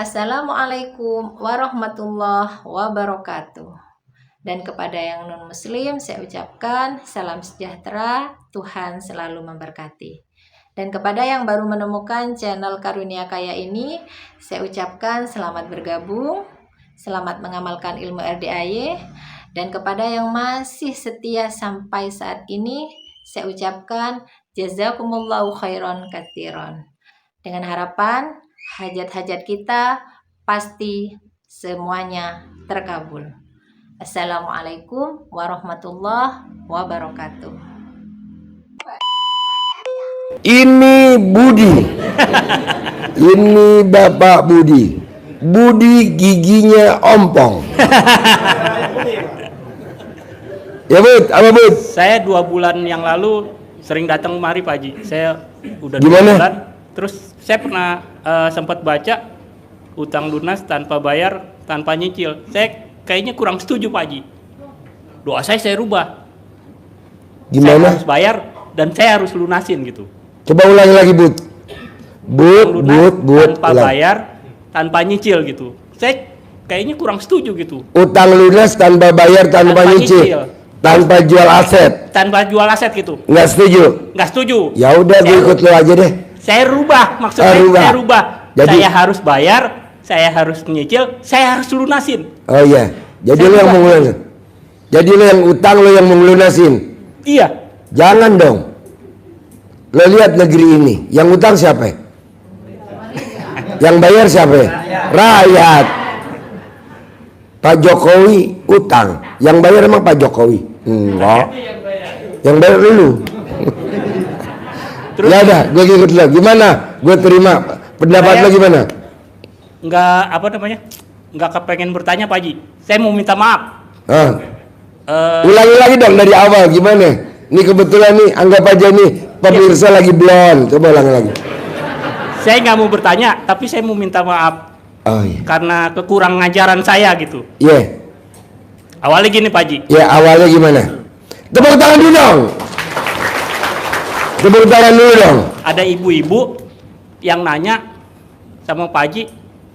Assalamualaikum warahmatullahi wabarakatuh. Dan kepada yang non-muslim saya ucapkan salam sejahtera, Tuhan selalu memberkati. Dan kepada yang baru menemukan channel Karunia Kaya ini, saya ucapkan selamat bergabung, selamat mengamalkan ilmu RDAY. Dan kepada yang masih setia sampai saat ini, saya ucapkan jazakumullahu khairan katsiran. Dengan harapan hajat-hajat kita pasti semuanya terkabul. Assalamualaikum warahmatullahi wabarakatuh. Ini Budi. Ini Bapak Budi. Budi giginya ompong. Ya Bud, apa Bud? Saya 2 bulan yang lalu sering datang kemari Pak Haji. Saya udah 2 Gimana? bulan. Terus saya pernah sempat baca utang lunas tanpa bayar, tanpa nyicil. Saya kayaknya kurang setuju Pak Haji. Doa saya rubah. Saya Gimana? harus bayar dan saya harus lunasin gitu. Coba ulangi lagi Bud. Utang lunas Bud, tanpa ulang. bayar, tanpa nyicil gitu. Saya kayaknya kurang setuju gitu. Utang lunas tanpa bayar, tanpa nyicil, tanpa jual aset. Tanpa jual aset gitu. Nggak setuju? Nggak setuju. Ya udah, gue ikut lo aja deh. Saya rubah, maksudnya saya rubah. Saya harus bayar, saya harus nyicil, saya harus lunasin. Oh iya, jadi Saya lo yang rubah. mengelunasin. Jadi lo yang utang, lo yang mengelunasin. Iya. Jangan dong. Lo lihat negeri ini, yang utang siapa? Yang bayar siapa? Rakyat. Pak Jokowi utang, yang bayar emang Pak Jokowi? Enggak. Yang bayar dulu. Terus Ya udah, gue ikut lo. Gimana? Gue terima. Pendapat lo gimana? nggak kepengen bertanya Pak Haji. Saya mau minta maaf. Ulangi lagi dong dari awal gimana? Ini kebetulan nih, anggap aja nih pemirsa lagi blon. Coba ulangi lagi. Saya nggak mau bertanya, tapi saya mau minta maaf Oh iya. karena kekurang ngajaran saya gitu. Iya. Awalnya gini Pak Haji. Ya awalnya gimana? Tepuk tangan dulu dong. Tepuk tangan dulu dong. Ada ibu-ibu yang nanya sama Pak Haji,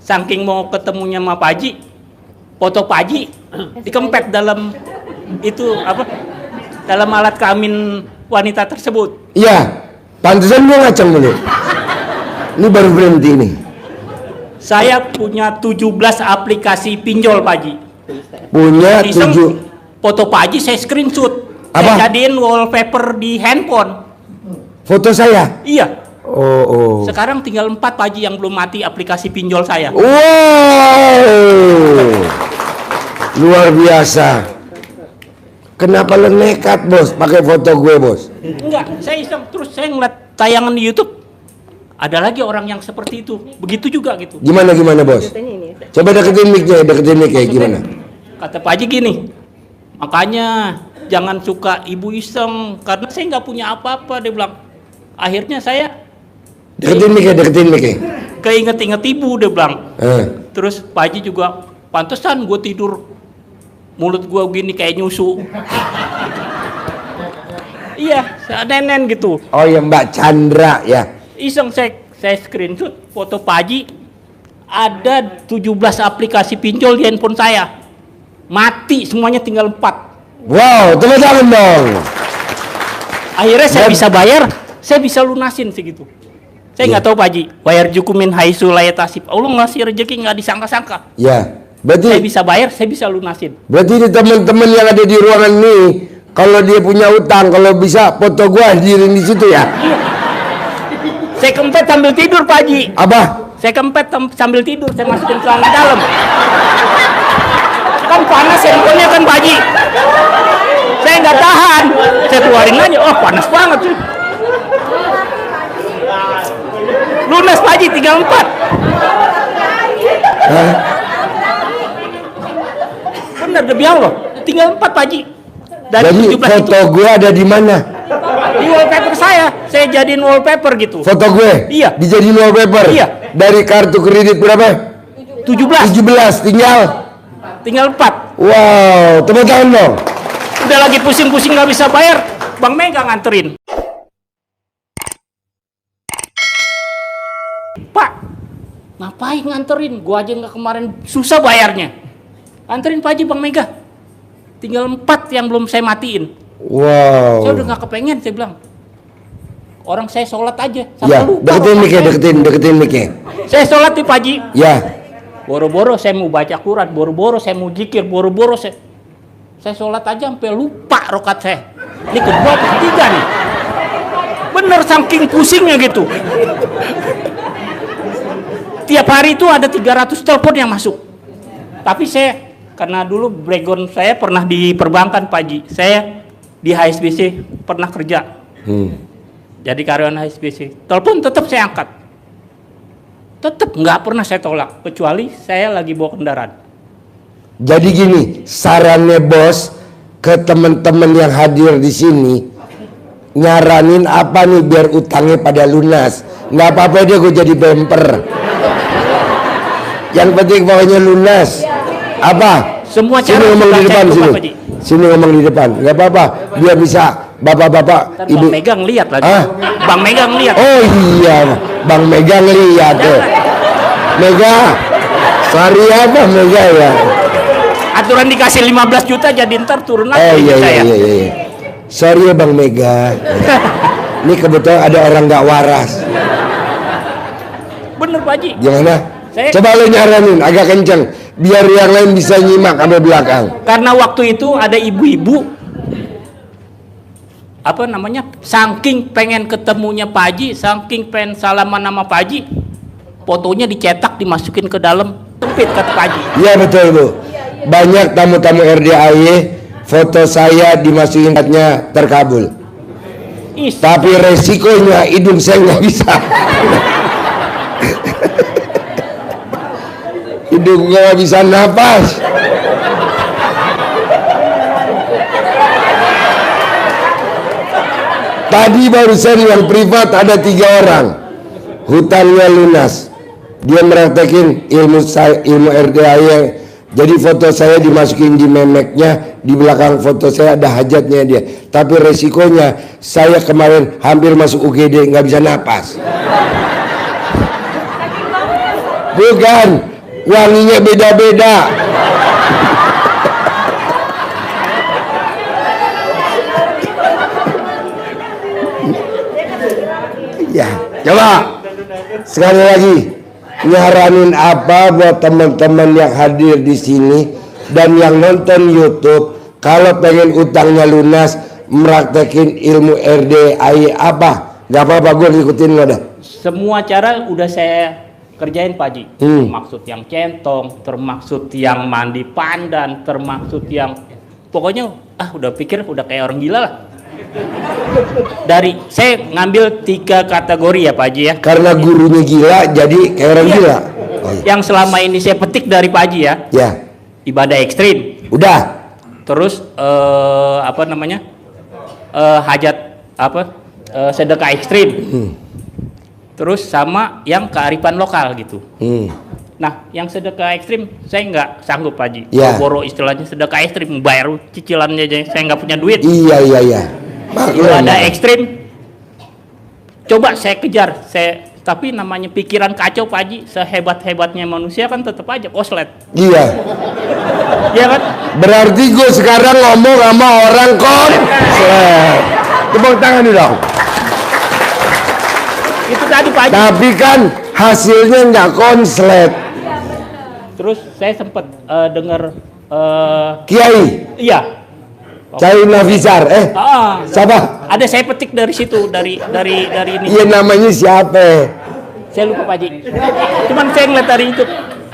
saking mau ketemunya sama Pak Haji, foto Pak Haji dikempet dalam itu apa? Dalam alat kelamin wanita tersebut. Iya. Pantesan gua ngaceng dulu. Ini baru berhenti nih. Saya punya 17 aplikasi pinjol Pak Haji. Punya Iseng 7. foto Pak Haji saya screenshot. Apa? Saya jadiin wallpaper di handphone. Foto saya. Iya. Oh. Sekarang tinggal 4 Pak Haji yang belum mati aplikasi pinjol saya. Wow. Luar biasa. Kenapa lo nekat bos pakai foto gue bos? Enggak, saya iseng terus saya ngeliat tayangan di YouTube. Ada lagi orang yang seperti itu. Begitu juga gitu. Gimana bos? Coba deketin mic-nya gimana? Kata Pak Haji gini, makanya jangan suka ibu iseng karena saya nggak punya apa-apa, dia bilang. Akhirnya saya Deketin mic-nya. keinget-inget ibu, dia bilang. Eh. Terus Pak Haji juga, pantesan gue tidur mulut gue gini kayak nyusu. Iya, nenen gitu. Oh ya Mbak Chandra ya. Iseng saya screenshot foto Pak Haji, ada 17 aplikasi pinjol di handphone saya. Mati semuanya, tinggal 4. Wow, tepuk tangan dong. Akhirnya saya bisa bayar, saya bisa lunasin segitu. Saya nggak tahu Pak Haji, bayar jukumin haitsu la yahtasib. Allah ngasih rezeki nggak disangka-sangka. Ya, Saya berarti bisa bayar, saya bisa lunasin. ini teman-teman yang ada di ruangan ini, kalau dia punya utang, kalau bisa foto gua hadirin di situ ya. Saya kempet sambil tidur Pak Haji. Apa? Saya kempet sambil tidur, saya masukin celana dalam. Kan panas handphonenya kan Pak Haji. Saya nggak tahan, saya keluarin aja. Oh panas banget sih. Lunas Pak Haji, tinggal 4. Hah? Bener demi Allah, tinggal 4 Pak Haji. Dari Jadi 17 foto itu gue ada di mana? di wallpaper saya jadiin wallpaper gitu. Foto gue? Iya. Dijadiin wallpaper? Iya. Dari kartu kredit berapa? 17, 17, tinggal 4. Wow, tepuk tangan dong. Udah lagi pusing-pusing nggak bisa bayar, Bang Mega nganterin. Pak, Ngapain nganterin? Gua aja nggak kemarin susah bayarnya. Anterin Pak Haji Bang Mega. Tinggal 4 yang belum saya matiin. Wow. Saya udah nggak kepengen, saya bilang. Orang saya sholat aja. Ya, lupa deketin miknya. Saya sholat di Pak Haji. Ya. Boro-boro saya mau baca Quran, boro-boro saya mau zikir, boro-boro saya sholat aja sampai lupa rokat saya. Ini kedua atau ketiga nih. Bener saking pusingnya gitu. Tiap hari itu ada 300 telepon yang masuk. Tapi saya, karena dulu background saya pernah di perbankan Pak Haji. Saya di HSBC pernah kerja. Jadi karyawan HSBC. Telepon tetap saya angkat. Tetap nggak pernah saya tolak. Kecuali saya lagi bawa kendaraan. Jadi gini, sarannya bos ke teman-teman yang hadir di sini, nyaranin apa nih biar utangnya pada lunas. Nggak apa-apa dia gue jadi bemper. Yang penting pokoknya lunas. Apa? Semua cara sini ngomong di depan saya sini. Pak Haji. Sini ngomong di depan. Nggak apa-apa. Biar bisa bapak-bapak, Ntar ibu. Bang Mega ngeliat lagi. Hah? Bang Mega ngeliat. Oh iya, Bang Mega ngeliat tuh. Mega, sorry apa Mega ya? Aturan dikasih 15 juta jadi ntar turun lagi Oh iya saya. iya. Sorry ya Bang Mega. Ini kebetulan ada orang nggak waras. Bener Pak Haji. Gimana? Saya- Coba lo nyaranin agak kenceng biar yang lain bisa nyimak sampai belakang. Karena waktu itu ada ibu-ibu apa namanya, saking pengen ketemunya Pak Haji, saking pengen salaman sama Pak Haji, fotonya dicetak dimasukin ke dalam sempit kata Pak Haji. Iya betul Bu. Banyak tamu-tamu RDAY foto saya dimasukin katnya terkabul. Is, Tapi resikonya hidung saya nggak bisa. Hidung nggak bisa napas. Tadi barusan yang privat ada 3 orang, hutannya lunas. Dia meraktekin ilmu RDAY. Jadi foto saya dimasukin di memeknya, di belakang foto saya ada hajatnya dia. Tapi resikonya saya kemarin hampir masuk UGD nggak bisa napas. Bukan, wanginya beda-beda. Ya, coba sekali lagi nyaranin apa buat teman-teman yang hadir di sini dan yang nonton YouTube kalau pengen utangnya lunas, meraktekin ilmu RDAY apa? Gak apa-apa, gue ngikutin lo dah. semua cara udah saya kerjain Pak Haji. Termaksud yang centong, termaksud yang mandi pandan, termaksud yang pokoknya udah pikir udah kayak orang gila lah. Dari saya ngambil 3 kategori ya Pak Haji ya. Karena gurunya gila jadi kayak orang Iya. gila. Oh, iya. Yang selama ini saya petik dari Pak Haji ya, Ya, ibadah ekstrim, udah. terus apa namanya, hajat apa, sedekah ekstrim, terus sama yang kearifan lokal gitu. Nah, yang sedekah ekstrim saya nggak sanggup Pak Haji. Ya. Boro istilahnya sedekah ekstrim, bayar cicilannya aja, saya nggak punya duit. Iya. Ibadah ekstrim coba saya kejar, tapi namanya pikiran kacau Pak Haji, sehebat-hebatnya manusia kan tetap aja koslet. Iya. Ya kan? Berarti gue sekarang ngomong sama orang konslet. Tepuk tangan dong. Itu tadi Pak Haji. Tapi kan hasilnya nggak konslet. Terus saya sempat dengar Kiai, iya. Kiai Nafisar, siapa? Ada saya petik dari situ, dari ini. Iya namanya siapa? Saya lupa Pak Haji. Cuman saya ngeliat dari itu.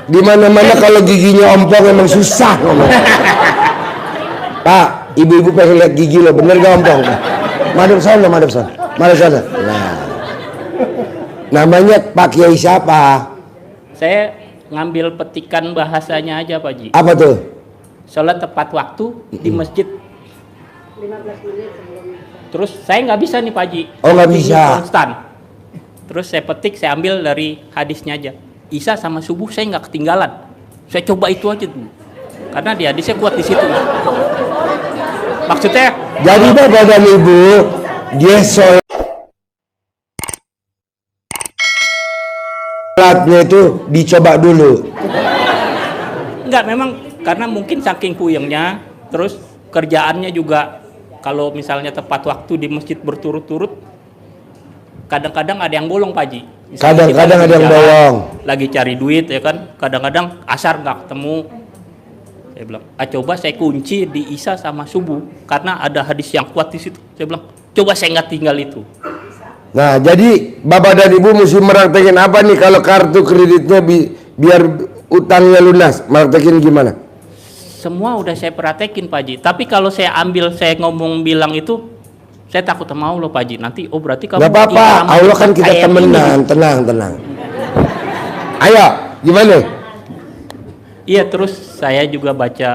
Di mana-mana kalau giginya ompong emang susah ngomong. Pak, ibu-ibu pengen lihat gigi lo, bener gak ompong? Madep sana. Nah, namanya Pak Kiai siapa? Saya ngambil petikan bahasanya aja Pak Haji. Apa tuh? Sholat tepat waktu di masjid. Terus saya nggak bisa nih Pak Haji. Oh, nggak bisa. Konstan. Terus saya petik, saya ambil dari hadisnya aja. Isya sama subuh saya nggak ketinggalan. Saya coba itu aja dulu. Karena di hadisnya kuat di situ. Maksudnya, Jadi bapak dan ibu, dia sholat Alatnya itu dicoba dulu. Enggak, memang karena mungkin saking puyengnya, terus kerjaannya juga kalau misalnya tepat waktu di masjid berturut-turut, kadang-kadang ada yang bolong Pak Haji. Misalnya Kadang-kadang kita ada yang jalan, bolong. lagi cari duit ya kan, kadang-kadang asar nggak ketemu. Saya bilang, coba saya kunci di Isya sama subuh, karena ada hadis yang kuat di situ. Saya bilang, coba saya nggak tinggal itu. Nah, jadi Bapak dan Ibu mesti meraktekin apa nih kalau kartu kreditnya biar utangnya lunas? Meraktekin gimana? Semua udah saya praktekin Pak Haji. Tapi kalau saya ambil, saya ngomong bilang itu, saya takut sama Allah Pak Haji. Nanti, berarti kamu... Gak apa-apa, Allah kan kita temenan, tenang. Ayo, gimana? Iya, terus saya juga baca...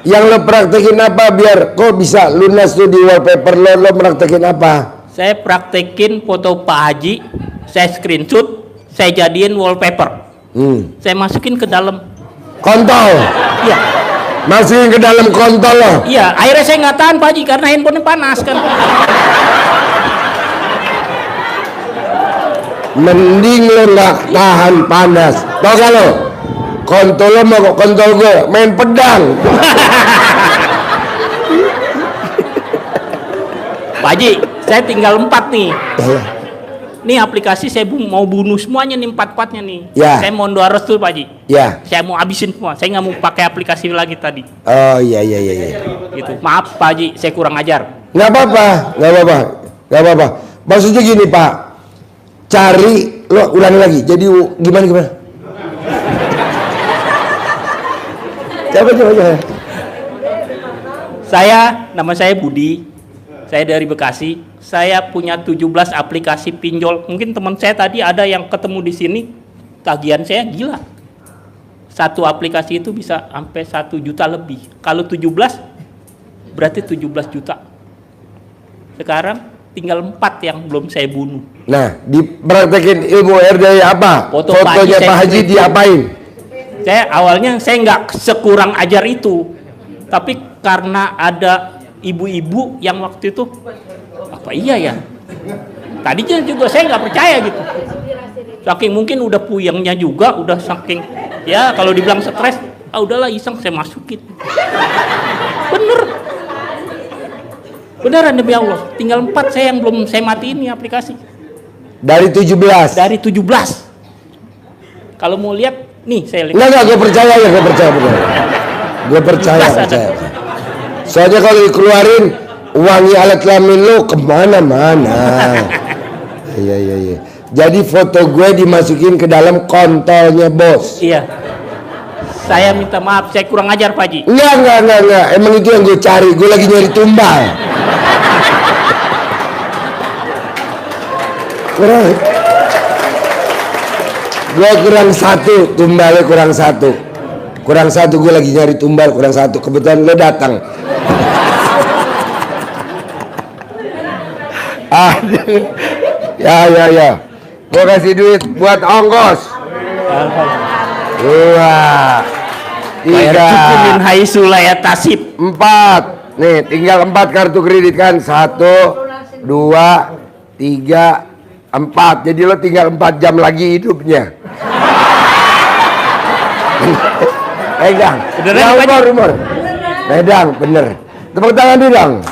Yang lo praktekin apa biar kok bisa lunas tuh di wallpaper lo praktekin apa? Saya praktekin foto Pak Haji, saya screenshot, saya jadiin wallpaper. Saya masukin ke dalam Kontol. Iya. Masukin ke dalam kontol lo. Iya, akhirnya saya nggak tahan Pak Haji karena handphonenya panas kan. Mending lo nggak tahan panas. Tau gak lo? Kontol lo mau kontol gue main pedang. Pak Haji, saya tinggal 4 nih. Nih aplikasi saya mau bunuh semuanya nih, 4-4-nya nih. Ya. Saya mohon doa restu Pak Haji. Ya. Saya mau habisin semua. Saya nggak mau pakai aplikasi lagi tadi. Oh iya. Gitu. Maaf Pak Haji, saya kurang ajar. Nggak apa-apa. Maksudnya gini Pak, cari lo ulangi lagi. Jadi gimana? Coba. Nama saya Budi. Saya dari Bekasi. Saya punya 17 aplikasi pinjol. Mungkin teman saya tadi ada yang ketemu di sini. Tagihan saya gila. Satu aplikasi itu bisa sampai 1 juta lebih. Kalau 17 berarti 17 juta. Sekarang tinggal 4 yang belum saya bunuh. Nah, dipraktekin ilmu RDI apa? Fotonya Pak Haji diapain? Saya awalnya saya nggak sekurang ajar itu. Tapi karena ada ibu-ibu yang waktu itu, apa iya ya? Tadinya juga saya nggak percaya gitu. Saking mungkin udah puyengnya juga, udah saking ya kalau dibilang stres, udahlah iseng saya masukin. Beneran demi Allah. Tinggal 4 saya yang belum saya matiin nih aplikasi. Dari 17. Dari 17. Kalau mau lihat nih saya lihat. Enggak, gue percaya. Gue percaya. Soalnya kalau dikeluarin wangi alat kelamin lo kemana-mana. Iya. Jadi foto gue dimasukin ke dalam kontolnya bos. Iya. Saya minta maaf, saya kurang ajar Pak Haji. Enggak. Emang itu yang gue cari. Gue lagi nyari tumbal. Gue kurang 1, tumbalnya kurang 1. Kurang 1, gue lagi nyari tumbal, kurang 1. Kebetulan lo datang. Ya. Gue kasih duit buat ongkos. 2, 3, Min haitsu la yahtasib. 4. Nih, tinggal 4 kartu kredit kan. 1, 2, 3, 4. Jadi lo tinggal 4 jam lagi hidupnya. Pegang. Ya, umur. Pedang, bener. Tepuk tangan dulu dong.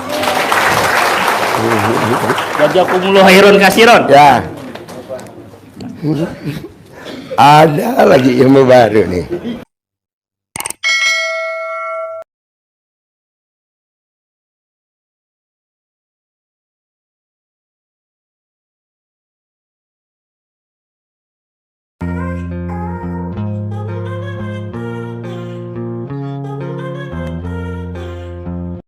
Jazakumullahu khairan katsiran. Ya. Ada lagi ilmu baru nih.